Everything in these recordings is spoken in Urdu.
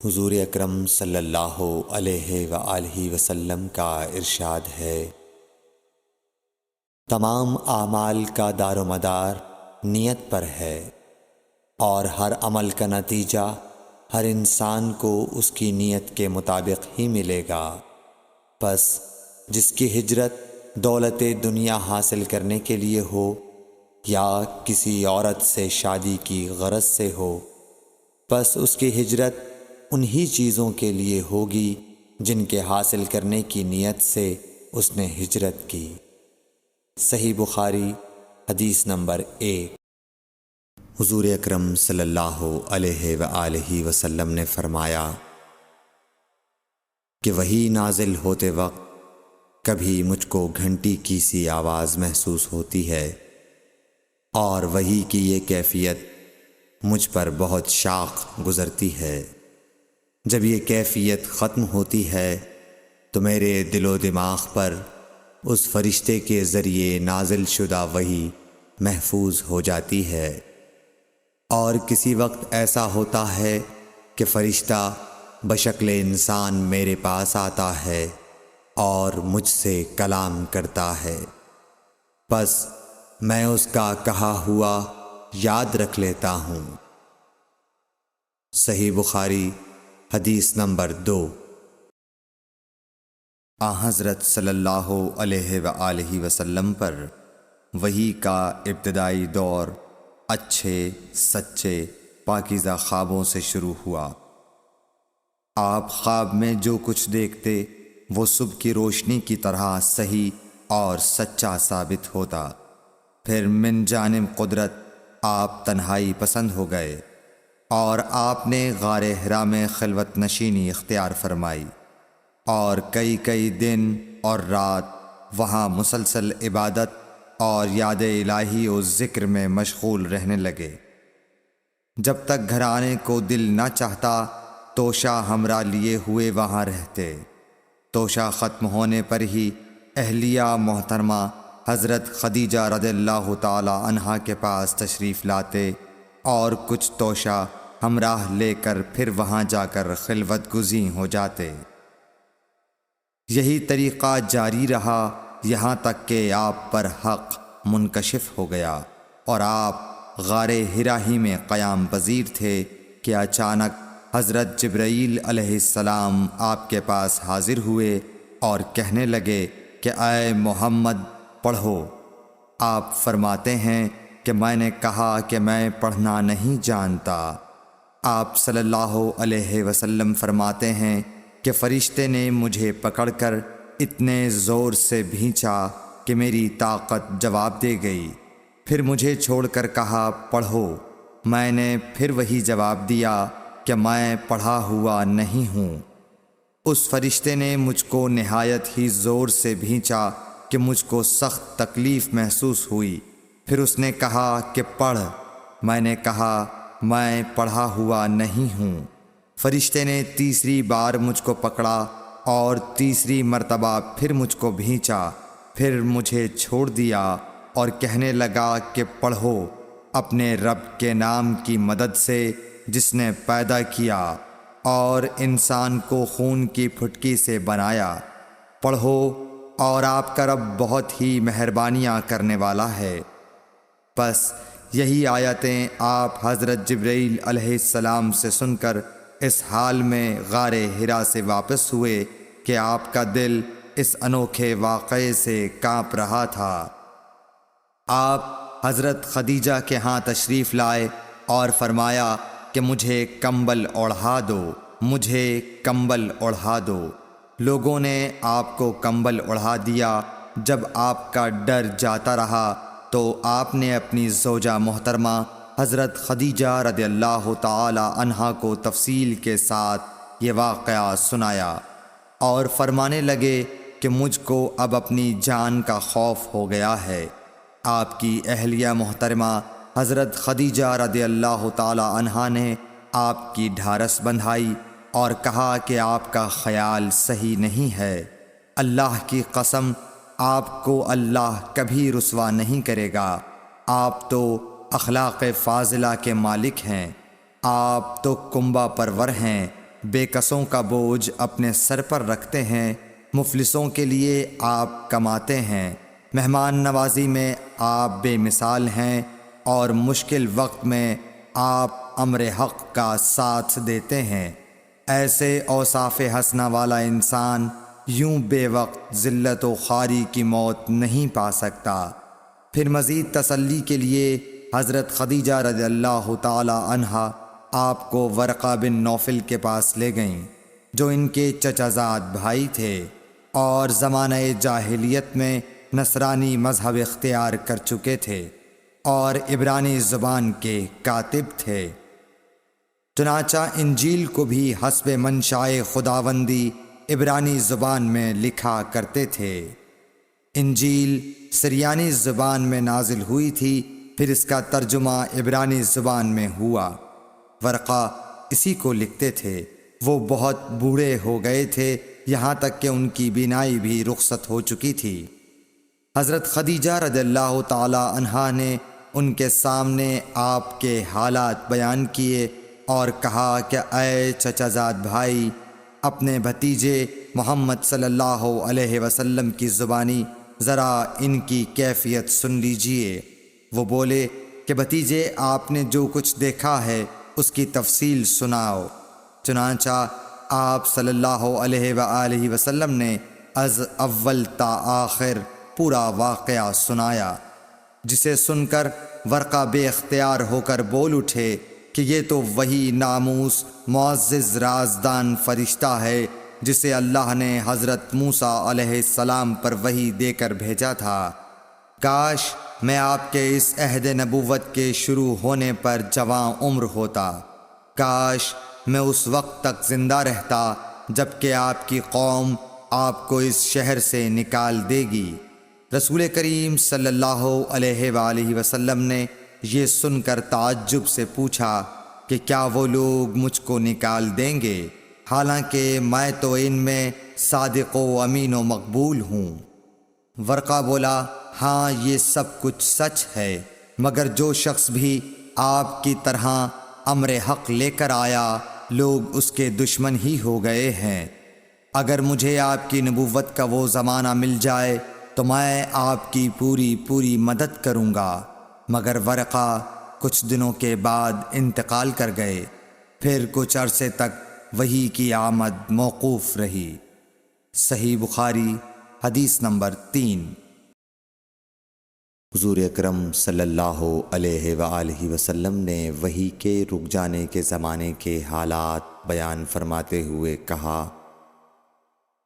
حضور اکرم صلی اللہ علیہ وآلہ وسلم کا ارشاد ہے، تمام اعمال کا دار و مدار نیت پر ہے، اور ہر عمل کا نتیجہ ہر انسان کو اس کی نیت کے مطابق ہی ملے گا۔ پس جس کی ہجرت دولت دنیا حاصل کرنے کے لیے ہو یا کسی عورت سے شادی کی غرض سے ہو، پس اس کی ہجرت انہی چیزوں کے لیے ہوگی جن کے حاصل کرنے کی نیت سے اس نے ہجرت کی۔ صحیح بخاری حدیث نمبر 1۔ حضور اکرم صلی اللہ علیہ وآلہ وسلم نے فرمایا کہ وحی نازل ہوتے وقت کبھی مجھ کو گھنٹی کی سی آواز محسوس ہوتی ہے، اور وحی کی یہ کیفیت مجھ پر بہت شاق گزرتی ہے۔ جب یہ کیفیت ختم ہوتی ہے تو میرے دل و دماغ پر اس فرشتے کے ذریعے نازل شدہ وحی محفوظ ہو جاتی ہے، اور کسی وقت ایسا ہوتا ہے کہ فرشتہ بشکل انسان میرے پاس آتا ہے اور مجھ سے کلام کرتا ہے، پس میں اس کا کہا ہوا یاد رکھ لیتا ہوں۔ صحیح بخاری حدیث نمبر 2۔ حضرت صلی اللہ علیہ وآلہ وسلم پر وحی کا ابتدائی دور اچھے سچے پاکیزہ خوابوں سے شروع ہوا۔ آپ خواب میں جو کچھ دیکھتے وہ صبح کی روشنی کی طرح صحیح اور سچا ثابت ہوتا۔ پھر من جانب قدرت آپ تنہائی پسند ہو گئے، اور آپ نے غار حرا میں خلوت نشینی اختیار فرمائی، اور کئی دن اور رات وہاں مسلسل عبادت اور یاد الہی و ذکر میں مشغول رہنے لگے۔ جب تک گھر آنے کو دل نہ چاہتا توشہ ہمراہ لیے ہوئے وہاں رہتے۔ توشہ ختم ہونے پر ہی اہلیہ محترمہ حضرت خدیجہ رضی اللہ تعالی عنہا کے پاس تشریف لاتے، اور کچھ توشہ ہمراہ لے کر پھر وہاں جا کر خلوت گزین ہو جاتے۔ یہی طریقہ جاری رہا یہاں تک کہ آپ پر حق منکشف ہو گیا، اور آپ غار حرا ہی میں قیام پذیر تھے کہ اچانک حضرت جبرائیل علیہ السلام آپ کے پاس حاضر ہوئے اور کہنے لگے کہ اے محمد پڑھو۔ آپ فرماتے ہیں کہ میں نے کہا کہ میں پڑھنا نہیں جانتا۔ آپ صلی اللہ علیہ وسلم فرماتے ہیں کہ فرشتے نے مجھے پکڑ کر اتنے زور سے بھینچا کہ میری طاقت جواب دے گئی، پھر مجھے چھوڑ کر کہا پڑھو۔ میں نے پھر وہی جواب دیا کہ میں پڑھا ہوا نہیں ہوں۔ اس فرشتے نے مجھ کو نہایت ہی زور سے بھینچا کہ مجھ کو سخت تکلیف محسوس ہوئی، پھر اس نے کہا کہ پڑھ۔ میں نے کہا میں پڑھا ہوا نہیں ہوں۔ فرشتے نے تیسری بار مجھ کو پکڑا اور تیسری مرتبہ پھر مجھ کو بھینچا، پھر مجھے چھوڑ دیا اور کہنے لگا کہ پڑھو اپنے رب کے نام کی مدد سے جس نے پیدا کیا اور انسان کو خون کی پھٹکی سے بنایا۔ پڑھو اور آپ کا رب بہت ہی مہربانیاں کرنے والا ہے۔ پس یہی آیتیں آپ حضرت جبرائیل علیہ السلام سے سن کر اس حال میں غار حرا سے واپس ہوئے کہ آپ کا دل اس انوکھے واقعے سے کانپ رہا تھا۔ آپ حضرت خدیجہ کے ہاں تشریف لائے اور فرمایا کہ مجھے کمبل اوڑھا دو، مجھے کمبل اوڑھا دو۔ لوگوں نے آپ کو کمبل اوڑھا دیا۔ جب آپ کا ڈر جاتا رہا تو آپ نے اپنی زوجہ محترمہ حضرت خدیجہ رضی اللہ تعالی عنہا کو تفصیل کے ساتھ یہ واقعہ سنایا، اور فرمانے لگے کہ مجھ کو اب اپنی جان کا خوف ہو گیا ہے۔ آپ کی اہلیہ محترمہ حضرت خدیجہ رضی اللہ تعالی عنہا نے آپ کی ڈھارس بندھائی اور کہا کہ آپ کا خیال صحیح نہیں ہے۔ اللہ کی قسم آپ کو اللہ کبھی رسوا نہیں کرے گا۔ آپ تو اخلاق فاضلہ کے مالک ہیں، آپ تو کنبہ پرور ہیں، بے کسوں کا بوجھ اپنے سر پر رکھتے ہیں، مفلسوں کے لیے آپ کماتے ہیں، مہمان نوازی میں آپ بے مثال ہیں، اور مشکل وقت میں آپ امر حق کا ساتھ دیتے ہیں۔ ایسے اوصاف حسنہ والا انسان یوں بے وقت ذلت و خواری کی موت نہیں پا سکتا۔ پھر مزید تسلی کے لیے حضرت خدیجہ رضی اللہ تعالی عنہا آپ کو ورقہ بن نوفل کے پاس لے گئیں، جو ان کے چچا زاد بھائی تھے اور زمانہ جاہلیت میں نصرانی مذہب اختیار کر چکے تھے اور عبرانی زبان کے کاتب تھے۔ چنانچہ انجیل کو بھی حسب منشائے خداوندی عبرانی زبان میں لکھا کرتے تھے۔ انجیل سریانی زبان میں نازل ہوئی تھی، پھر اس کا ترجمہ عبرانی زبان میں ہوا۔ ورقہ اسی کو لکھتے تھے۔ وہ بہت بوڑھے ہو گئے تھے، یہاں تک کہ ان کی بینائی بھی رخصت ہو چکی تھی۔ حضرت خدیجہ رضی اللہ تعالی عنہا نے ان کے سامنے آپ کے حالات بیان کیے اور کہا کہ اے چچا زاد بھائی، اپنے بھتیجے محمد صلی اللہ علیہ وسلم کی زبانی ذرا ان کی کیفیت سن لیجئے۔ وہ بولے کہ بھتیجے، آپ نے جو کچھ دیکھا ہے اس کی تفصیل سناؤ۔ چنانچہ آپ صلی اللہ علیہ وآلہ وسلم نے از اول تا آخر پورا واقعہ سنایا، جسے سن کر ورقہ بے اختیار ہو کر بول اٹھے کہ یہ تو وہی ناموس معزز رازدان فرشتہ ہے جسے اللہ نے حضرت موسیٰ علیہ السلام پر وحی دے کر بھیجا تھا۔ کاش میں آپ کے اس عہد نبوت کے شروع ہونے پر جواں عمر ہوتا، کاش میں اس وقت تک زندہ رہتا جب کہ آپ کی قوم آپ کو اس شہر سے نکال دے گی۔ رسول کریم صلی اللہ علیہ وآلہ وسلم نے یہ سن کر تعجب سے پوچھا کہ کیا وہ لوگ مجھ کو نکال دیں گے، حالانکہ میں تو ان میں صادق و امین و مقبول ہوں۔ ورقہ بولا، ہاں یہ سب کچھ سچ ہے، مگر جو شخص بھی آپ کی طرح امر حق لے کر آیا لوگ اس کے دشمن ہی ہو گئے ہیں۔ اگر مجھے آپ کی نبوت کا وہ زمانہ مل جائے تو میں آپ کی پوری مدد کروں گا، مگر ورقہ کچھ دنوں کے بعد انتقال کر گئے۔ پھر کچھ عرصے تک وحی کی آمد موقوف رہی۔ صحیح بخاری حدیث نمبر 3۔ حضور اکرم صلی اللہ علیہ وآلہ وسلم نے وحی کے رک جانے کے زمانے کے حالات بیان فرماتے ہوئے کہا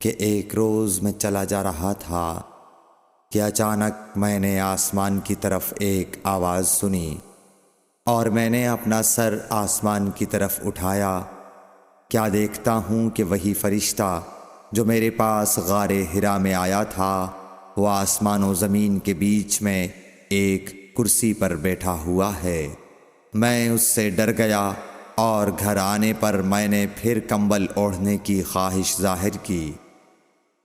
کہ ایک روز میں چلا جا رہا تھا کہ اچانک میں نے آسمان کی طرف ایک آواز سنی اور میں نے اپنا سر آسمان کی طرف اٹھایا۔ کیا دیکھتا ہوں کہ وہی فرشتہ جو میرے پاس غار حرا میں آیا تھا وہ آسمان و زمین کے بیچ میں ایک کرسی پر بیٹھا ہوا ہے۔ میں اس سے ڈر گیا اور گھر آنے پر میں نے پھر کمبل اوڑھنے کی خواہش ظاہر کی۔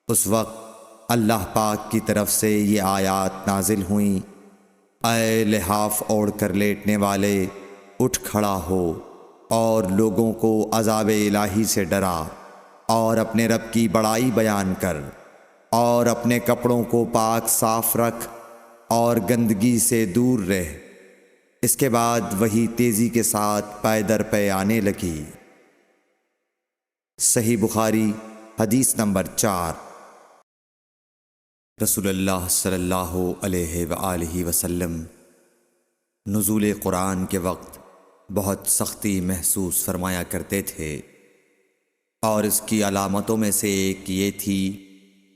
اس وقت اللہ پاک کی طرف سے یہ آیات نازل ہوئیں، اے لحاف اوڑھ کر لیٹنے والے، اٹھ کھڑا ہو اور لوگوں کو عذاب الہی سے ڈرا، اور اپنے رب کی بڑائی بیان کر، اور اپنے کپڑوں کو پاک صاف رکھ اور گندگی سے دور رہ۔ اس کے بعد وہی تیزی کے ساتھ پے در پے آنے لگی۔ صحیح بخاری حدیث نمبر 4۔ رسول اللہ صلی اللہ علیہ وآلہ وسلم نزول قرآن کے وقت بہت سختی محسوس فرمایا کرتے تھے، اور اس کی علامتوں میں سے ایک یہ تھی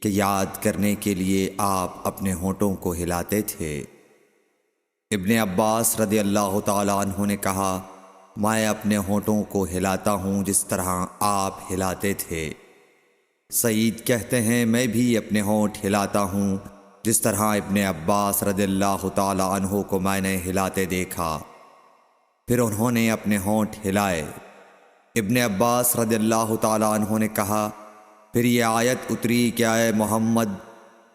کہ یاد کرنے کے لیے آپ اپنے ہونٹوں کو ہلاتے تھے۔ ابن عباس رضی اللہ تعالیٰ عنہ نے کہا، میں اپنے ہونٹوں کو ہلاتا ہوں جس طرح آپ ہلاتے تھے۔ سعید کہتے ہیں، میں بھی اپنے ہونٹ ہلاتا ہوں جس طرح ابن عباس رضی اللہ تعالیٰ عنہ کو میں نے ہلاتے دیکھا۔ پھر انہوں نے اپنے ہونٹ ہلائے۔ ابن عباس رضی اللہ تعالیٰ عنہ نے کہا، پھر یہ آیت اتری کہ اے محمد،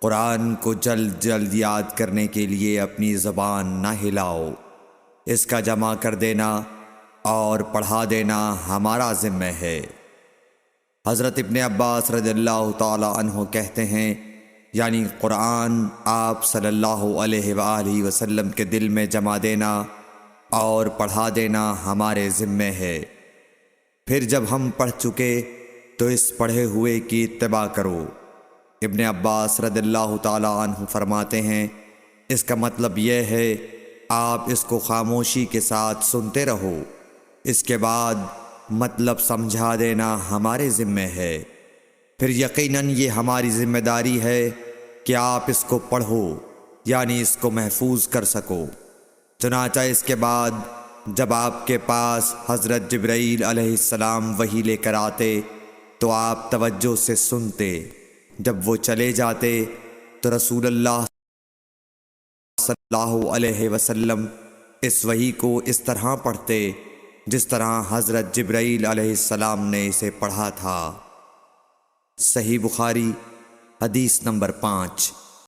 قرآن کو جلد جلد یاد کرنے کے لیے اپنی زبان نہ ہلاؤ، اس کا جمع کر دینا اور پڑھا دینا ہمارا ذمہ ہے۔ حضرت ابن عباس رضی اللہ تعالی عنہ کہتے ہیں، یعنی قرآن آپ صلی اللہ علیہ وآلہ وسلم کے دل میں جما دینا اور پڑھا دینا ہمارے ذمے ہے۔ پھر جب ہم پڑھ چکے تو اس پڑھے ہوئے کی اتباع کرو۔ ابن عباس رضی اللہ تعالی عنہ فرماتے ہیں، اس کا مطلب یہ ہے آپ اس کو خاموشی کے ساتھ سنتے رہو، اس کے بعد مطلب سمجھا دینا ہمارے ذمے ہے، پھر یقیناً یہ ہماری ذمہ داری ہے کہ آپ اس کو پڑھو، یعنی اس کو محفوظ کر سکو۔ چنانچہ اس کے بعد جب آپ کے پاس حضرت جبرائیل علیہ السلام وحی لے کر آتے تو آپ توجہ سے سنتے، جب وہ چلے جاتے تو رسول اللہ صلی اللہ علیہ وسلم اس وحی کو اس طرح پڑھتے جس طرح حضرت جبرائیل علیہ السلام نے اسے پڑھا تھا۔ صحیح بخاری حدیث نمبر 5۔